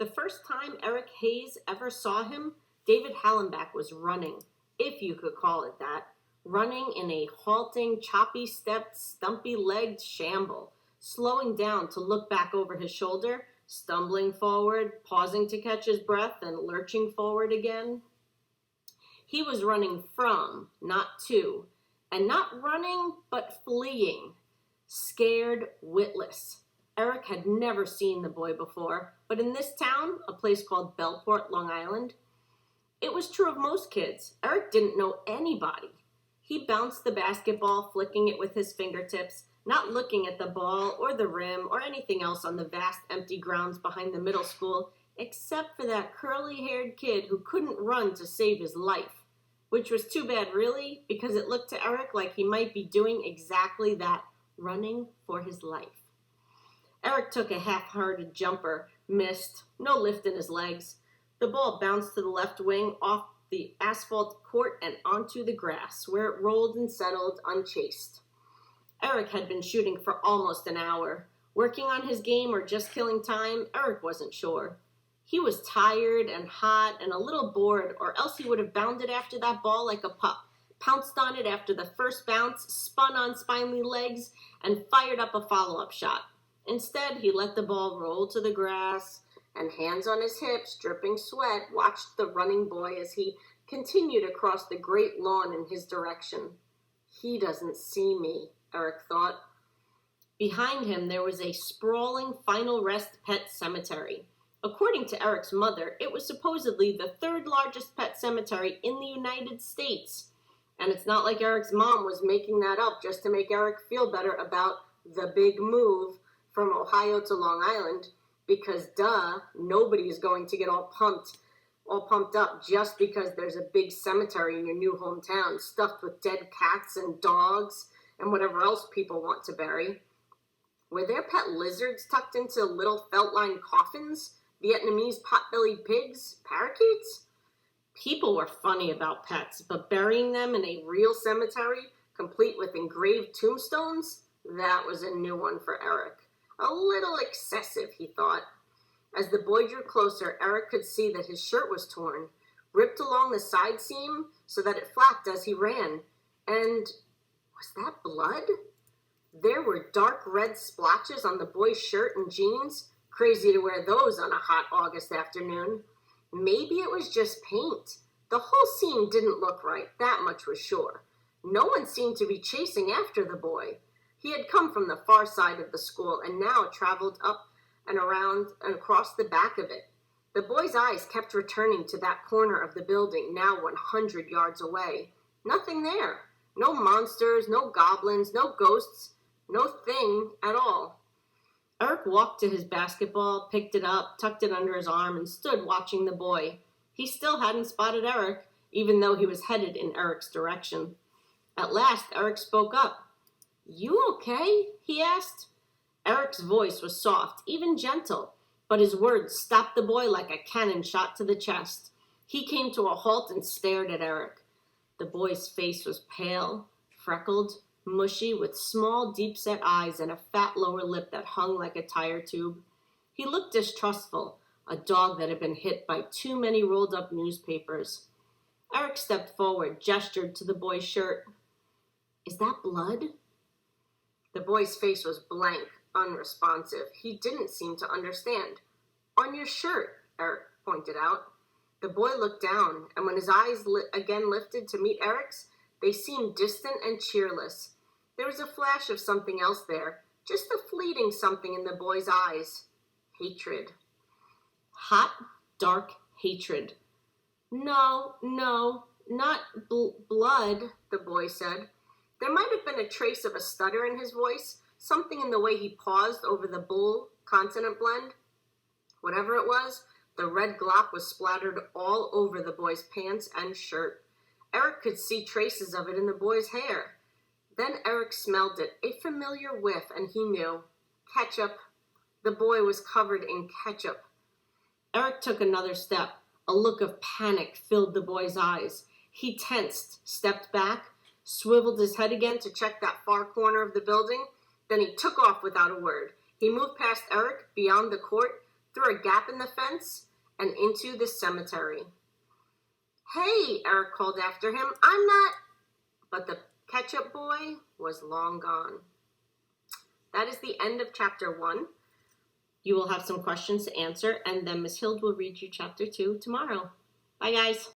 The first time Eric Hayes ever saw him, David Hallenbach was running, if you could call it that, running in a halting, choppy-stepped, stumpy-legged shamble, slowing down to look back over his shoulder, stumbling forward, pausing to catch his breath, and lurching forward again. He was running from, not to, and not running, but fleeing, scared, witless. Eric had never seen the boy before, but in this town, a place called Bellport, Long Island, it was true of most kids. Eric didn't know anybody. He bounced the basketball, flicking it with his fingertips, not looking at the ball or the rim or anything else on the vast empty grounds behind the middle school, except for that curly-haired kid who couldn't run to save his life, which was too bad, really, because it looked to Eric like he might be doing exactly that, running for his life. Eric took a half-hearted jumper, missed, no lift in his legs. The ball bounced to the left wing off the asphalt court and onto the grass, where it rolled and settled unchased. Eric had been shooting for almost an hour. Working on his game or just killing time, Eric wasn't sure. He was tired and hot and a little bored, or else he would have bounded after that ball like a pup, pounced on it after the first bounce, spun on spiny legs, and fired up a follow-up shot. Instead, he let the ball roll to the grass, and hands on his hips, dripping sweat, watched the running boy as he continued across the great lawn in his direction. He doesn't see me, Eric thought. Behind him, there was a sprawling Final Rest pet cemetery. According to Eric's mother, it was supposedly the third largest pet cemetery in the United States. And it's not like Eric's mom was making that up just to make Eric feel better about the big move from Ohio to Long Island, because nobody is going to get all pumped up just because there's a big cemetery in your new hometown stuffed with dead cats and dogs and whatever else people want to bury. Were there pet lizards tucked into little felt-lined coffins? Vietnamese pot-bellied pigs? Parakeets? People were funny about pets, but burying them in a real cemetery, complete with engraved tombstones, that was a new one for Eric. A little excessive, he thought. As the boy drew closer, Eric could see that his shirt was torn, ripped along the side seam so that it flapped as he ran. And was that blood? There were dark red splotches on the boy's shirt and jeans. Crazy to wear those on a hot August afternoon. Maybe it was just paint. The whole scene didn't look right, that much was sure. No one seemed to be chasing after the boy. He had come from the far side of the school and now traveled up and around and across the back of it. The boy's eyes kept returning to that corner of the building, now 100 yards away. Nothing there. No monsters, no goblins, no ghosts, no thing at all. Eric walked to his basketball, picked it up, tucked it under his arm, and stood watching the boy. He still hadn't spotted Eric, even though he was headed in Eric's direction. At last, Eric spoke up. "You okay?" he asked. Eric's voice was soft, even gentle, but his words stopped the boy like a cannon shot to the chest. He came to a halt and stared at Eric. The boy's face was pale, freckled, mushy, with small, deep-set eyes and a fat lower lip that hung like a tire tube. He looked distrustful, a dog that had been hit by too many rolled-up newspapers. Eric stepped forward, gestured to the boy's shirt. "Is that blood?" The boy's face was blank, unresponsive. He didn't seem to understand. "On your shirt," Eric pointed out. The boy looked down, and when his eyes again lifted to meet Eric's, they seemed distant and cheerless. There was a flash of something else there, just a fleeting something in the boy's eyes. Hatred. Hot, dark hatred. No, not blood," the boy said. There might have been a trace of a stutter in his voice, something in the way he paused over the bull consonant blend. Whatever it was, the red glop was splattered all over the boy's pants and shirt. Eric could see traces of it in the boy's hair. Then Eric smelled it, a familiar whiff, and he knew. Ketchup. The boy was covered in ketchup. Eric took another step. A look of panic filled the boy's eyes. He tensed, stepped back, swiveled his head again to check that far corner of the building. Then he took off without a word. He moved past Eric, beyond the court, through a gap in the fence, and into the cemetery. "Hey," Eric called after him, "I'm not—" But the ketchup boy was long gone. That is the end of chapter 1. You will have some questions to answer, and then Miss Hild will read you chapter 2 tomorrow. Bye, guys.